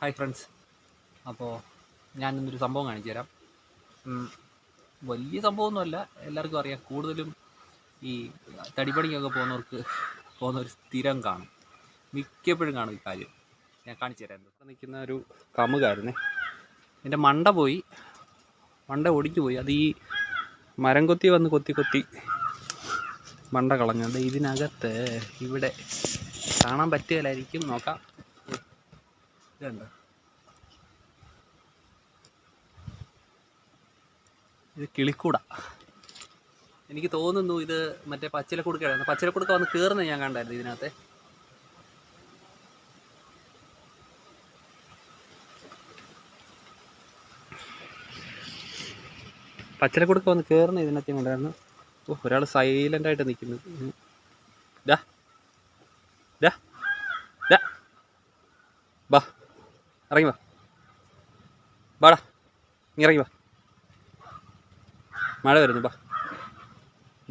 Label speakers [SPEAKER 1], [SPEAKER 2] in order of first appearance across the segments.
[SPEAKER 1] Hi friends. അപ്പോൾ ഞാൻ ഇന്നൊരു സംഭവം കാണിച്ചു തരാം. വലിയ സംഭവമൊന്നുമല്ല, എല്ലാവർക്കും അറിയാം. കൂടുതലും ഈ തടിപ്പണിക്കൊക്കെ പോകുന്നവർ സ്ഥിരം കാണും, മിക്കപ്പോഴും കാണും ഈ കാര്യം. ഞാൻ കാണിച്ചു തരാം. ഇവിടെ നിൽക്കുന്ന ഒരു കമുകായിരുന്നേ, എൻ്റെ മണ്ട ഒടിഞ്ഞു പോയി. അത് ഈ മരം കൊത്തി വന്ന് കൊത്തി മണ്ട കളഞ്ഞത്. ഇതിനകത്ത് ഇവിടെ കാണാൻ പറ്റുകയില്ലായിരിക്കും, നോക്കാം. ഇതുണ്ട്, ഇത് കിളിക്കൂട. എനിക്ക് തോന്നുന്നു ഇത് മറ്റേ പച്ചിലക്കുടുക്കയാണ്. പച്ചിലക്കുടുക്ക വന്ന് കയറുന്നത് ഞാൻ കണ്ടായിരുന്നു ഇതിനകത്ത്. പച്ചിലക്കുടുക്ക വന്ന് കയറുന്ന ഇതിനകത്ത് കണ്ടായിരുന്നു. ഒരാൾ സൈലൻ്റായിട്ട് നിൽക്കുന്നു. ബാ, ഇറങ്ങി വാ, ബാടാ, ഇറങ്ങി വാ, മഴ വരുന്നു,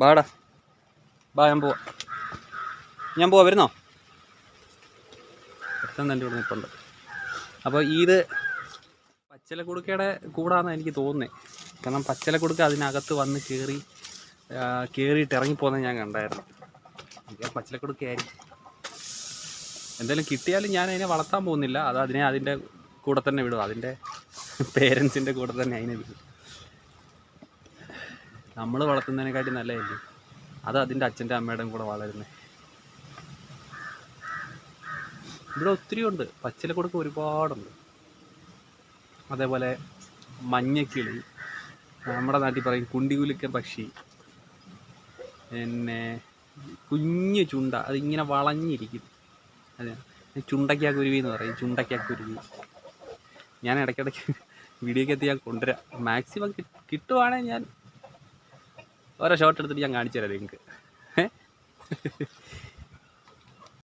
[SPEAKER 1] ബാടാ, ബാ, ഞാൻ പോവാ, വരുന്നോ? പെട്ടെന്ന് എൻ്റെ ഇവിടെ നിൽപ്പുണ്ട്. അപ്പോൾ ഇത് പച്ചിലക്കുടുക്കയുടെ കൂടാന്ന് എനിക്ക് തോന്നുന്നത്. കാരണം പച്ചിലക്കുടുക്ക അതിനകത്ത് വന്ന് കയറിയിട്ട് ഇറങ്ങിപ്പോകുന്നത് ഞാൻ കണ്ടായിരുന്നു. എനിക്ക് പച്ചിലക്കുടുക്കയായിരിക്കും. എന്തായാലും കിട്ടിയാലും ഞാൻ അതിനെ വളർത്താൻ പോകുന്നില്ല. അതിൻ്റെ കൂടെ തന്നെ വിടും. അതിൻ്റെ പേരൻസിൻ്റെ കൂടെ തന്നെ അതിനെ വിടും. നമ്മൾ വളർത്തുന്നതിനെക്കാട്ടി നല്ലതല്ലേ അത്, അതിൻ്റെ അച്ഛൻ്റെ അമ്മയുടെയും കൂടെ വളരുന്നത്. ഇവിടെ ഒത്തിരി ഉണ്ട്, പച്ചിലക്കുടുക്ക ഒരുപാടുണ്ട്. അതേപോലെ മഞ്ഞക്കിളി, നമ്മുടെ നാട്ടിൽ പറയും കുണ്ടികുലുക്കൻ പക്ഷി, പിന്നെ കുഞ്ഞു ചുണ്ട, അതിങ്ങനെ വളഞ്ഞിരിക്കും. അതെ, ചുണ്ടയ്ക്കാക്കുരുവി എന്ന് പറയും, ചുണ്ടയ്ക്കാക്കുരുവി. ഞാൻ ഇടയ്ക്കിടയ്ക്ക് വീഡിയോക്ക് എത്തി ഞാൻ കൊണ്ടുവരാം. മാക്സിമം കിട്ടുവാണെങ്കിൽ ഞാൻ ഓരോ ഷോട്ട് എടുത്തിട്ട് ഞാൻ കാണിച്ചു തരാം നിങ്ങൾക്ക്.